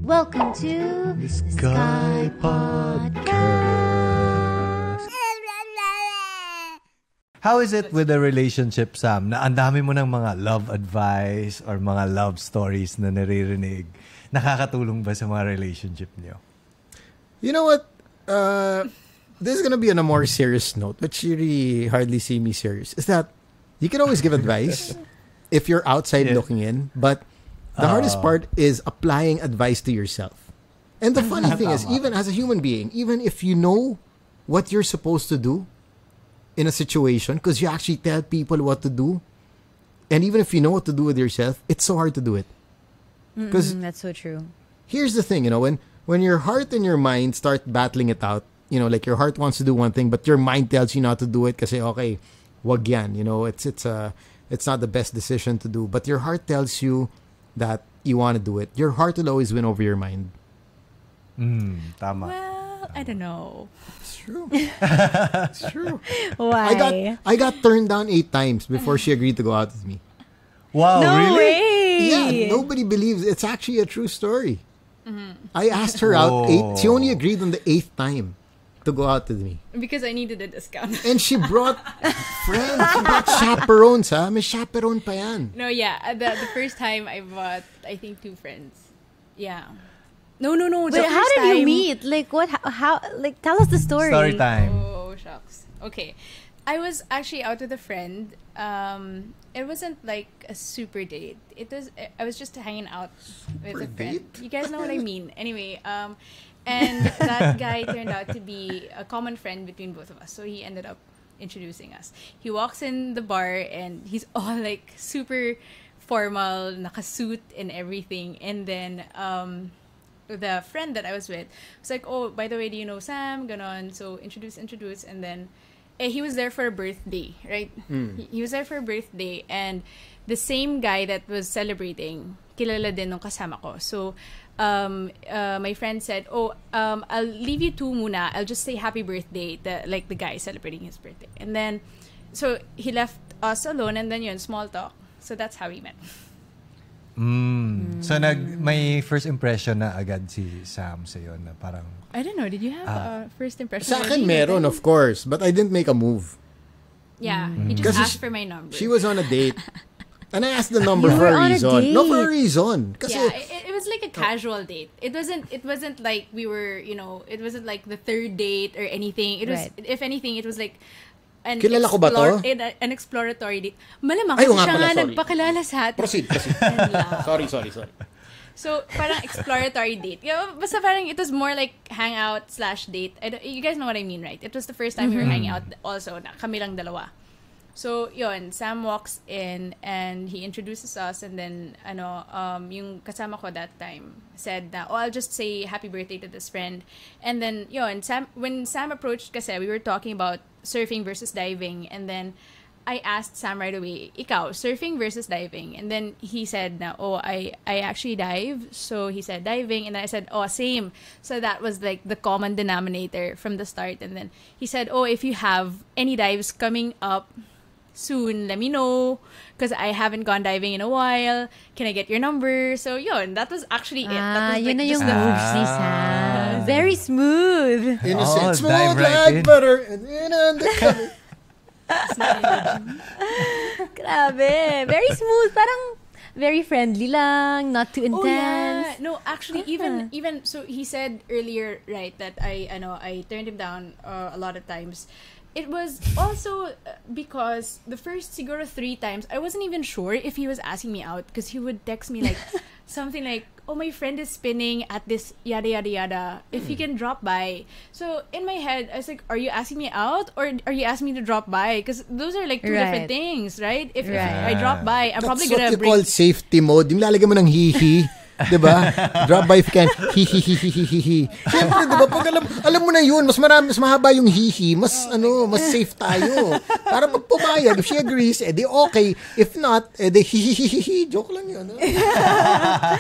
Welcome to the Sky Podcast. How is it with the relationship, Sam, na ang dami mo ng mga love advice or mga love stories na naririnig? Nakakatulong ba sa mga relationship niyo? You know what? This is gonna be on a more serious note, which you really hardly see me serious. Is that you can always give advice if you're outside looking in, but the hardest part is applying advice to yourself. And the funny thing is, even as a human being, even if you know what you're supposed to do in a situation, because you actually tell people what to do, and even if you know what to do with yourself, it's so hard to do it. Because that's so true. Here's the thing, when your heart and your mind start battling it out, like your heart wants to do one thing, but your mind tells you not to do it kasi okay, wag yan, it's not the best decision to do, but your heart tells you that you want to do it. Your heart will always win over your mind. Tama. Well, I don't know. It's true. It's true. Why? I got turned down 8 times before she agreed to go out with me. Wow, no really? way. Yeah, nobody believes. It's actually a true story. I asked her out 8. She only agreed on the 8th time to go out with me. Because I needed a discount. And she brought friends. She brought chaperones, ha? May chaperone pa yan. No, yeah. The first time I bought, I think, 2 friends. Yeah. No. Wait, how did you meet? Like, what? How? Like, tell us the story. Story time. Oh, shucks. Okay. I was actually out with a friend. It wasn't like a super date. I was just hanging out with a friend. Date? You guys know what I mean. Anyway, and that guy turned out to be a common friend between both of us. So he ended up introducing us. He walks in the bar and he's all like super formal, nakasuit and everything. And then the friend that I was with was like, oh, by the way, do you know Sam? Ganon. So introduce. And then he was there for a birthday, right? He was there for a birthday, and the same guy that was celebrating, kilala din nung kasama ko. So, my friend said, I'll leave you 2 muna. I'll just say happy birthday, the guy celebrating his birthday. And then, so he left us alone, and then yun, small talk. So that's how we met. So may first impression na agad si Sam sa'yo na parang... I don't know, did you have a first impression? Sa akin meron, of course. But I didn't make a move. Yeah, he just asked for my number. She was on a date. And I asked the number for a reason. No, for a reason. Kasi, yeah, it was like a casual date. It wasn't like we were, it wasn't like the 3rd date or anything. It was, if anything, it was like kilala ko ba to? An exploratory date. Malamang Ay, kasi nga siya pala, nga sorry. nagpakilala sa atin. Proceed. Sorry. So, parang exploratory date. Basta parang it was more like hangout/date. You guys know what I mean, right? It was the first time we were hanging out also. Na kami lang dalawa. So, yun, Sam walks in and he introduces us, and then, yung kasama ko that time said na, I'll just say happy birthday to this friend. And then, yun, when Sam approached kasi, we were talking about surfing versus diving, and then I asked Sam right away, ikaw, surfing versus diving? And then he said na, I actually dive. So he said diving, and then I said, same. So that was like the common denominator from the start. And then he said, if you have any dives coming up soon, let me know, because I haven't gone diving in a while. Can I get your number? So yun, that was actually it. That was yun na like yung moves ni Sam. Very smooth. innocent, smooth dive right like in. butter. And in undercover. Grabe. Very smooth. Parang very friendly lang, not too intense. Oh yeah. No, actually, even so, he said earlier, right, that I turned him down a lot of times. It was also because the first siguro 3 times I wasn't even sure if he was asking me out, because he would text me like something like, my friend is spinning at this yada yada yada, if you can drop by. So in my head I was like, are you asking me out or are you asking me to drop by? Because those are like 2 different things, right? If I drop by, I'm probably That's gonna what you call safety mode. Yung lalagyan mo ng hihi. Diba? Drop by if you can. Hihihihihihi. Siyempre, diba? Pag alam mo na yun, mas mahaba yung hihi, mas safe tayo. Para pag pumayag, if she agrees, edi okay. If not, edi hihihihihi. Joke lang yun.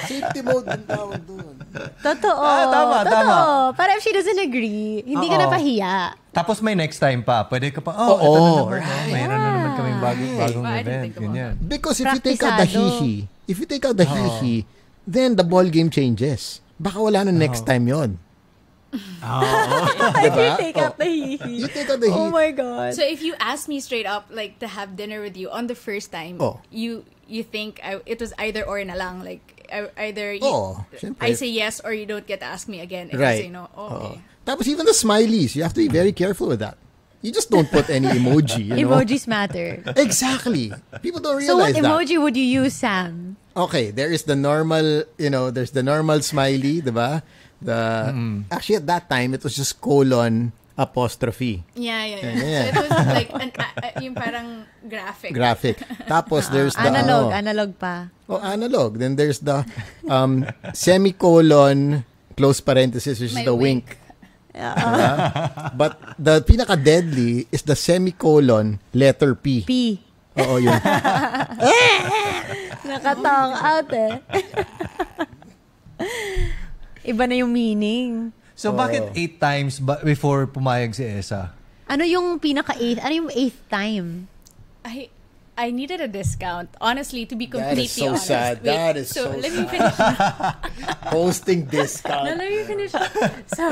Safety mode ang tawag doon. Totoo. Tama. Para if she doesn't agree, hindi ka na pahiya. Tapos may next time pa. Pwede ka pa, ito na naman. Mayroon na naman kaming bagong event. Ganyan. Because if you take out the hihi, then the ball game changes. baka wala na next time yon. You take out the heat. You take out the heat. Oh my God. So if you ask me straight up, like, to have dinner with you on the first time, you think it was either or na lang, like, either I say yes or you don't get to ask me again. If I say no, okay. Tapos even the smileys, you have to be very careful with that. You just don't put any emoji, you know? Emojis matter. Exactly. People don't So what realize that. emoji would you use, Sam? Okay, there is the normal, there's the normal smiley, diba? Actually, at that time, it was just colon apostrophe. Yeah. So it was like yung parang graphic. Graphic. Tapos there's the Analog pa. Oh, analog. Then there's the semicolon close parenthesis, which is the wink. But the pinaka-deadly is the semicolon letter P. P. Oo, yun. Nakatong out Iba na yung meaning. So, bakit 8 times before pumayag si Esa? Ano yung pinaka-8? Ano yung 8th time? I needed a discount. Honestly, to be completely so honest. sad. Wait, That is so let sad. me finish. Posting discount. No, let me finish. So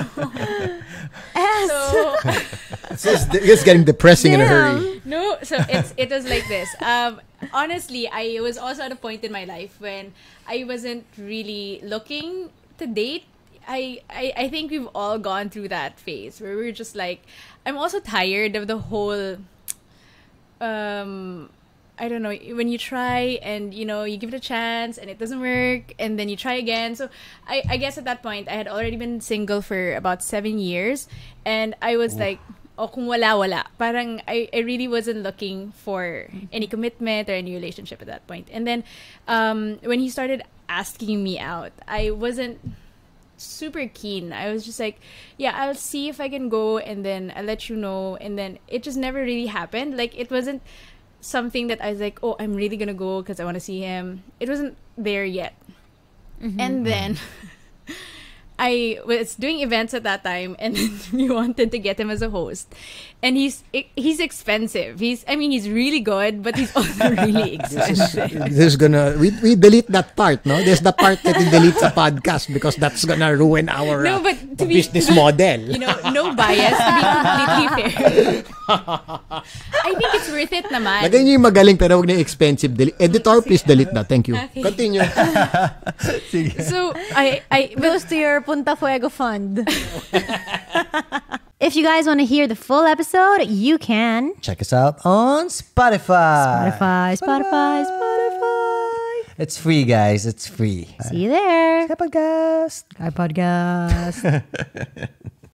It's getting depressing in a hurry. no, so it was like this. Honestly, I was also at a point in my life when I wasn't really looking to date. I think we've all gone through that phase where we're just like, I'm also tired of the whole I don't know, when you try and you give it a chance and it doesn't work and then you try again. So I guess at that point I had already been single for about 7 years and I was like, kung wala. Parang I really wasn't looking for any commitment or any relationship at that point. And then when he started asking me out, I wasn't super keen. I was just like, yeah, I'll see if I can go and then I'll let you know. And then it just never really happened. Like, it wasn't something that I was like, oh, I'm really gonna go because I want to see him. It wasn't there yet. And then I was doing events at that time and we wanted to get him as a host. And he's expensive. He's really good, but he's also really expensive. We delete that part, no? There's the part that we delete sa podcast because that's gonna ruin our business model. No bias, to be completely fair. I think it's worth it naman. Lagay niyo yung magaling pero huwag na yung expensive. Editor, please delete that. Thank you. Okay. Continue. So, I Goes to your Punta Fuego fund. If you guys want to hear the full episode, you can Check us out on Spotify. Spotify. It's free, guys. It's free. See you there. SKYPODCAST. SKYPODCAST.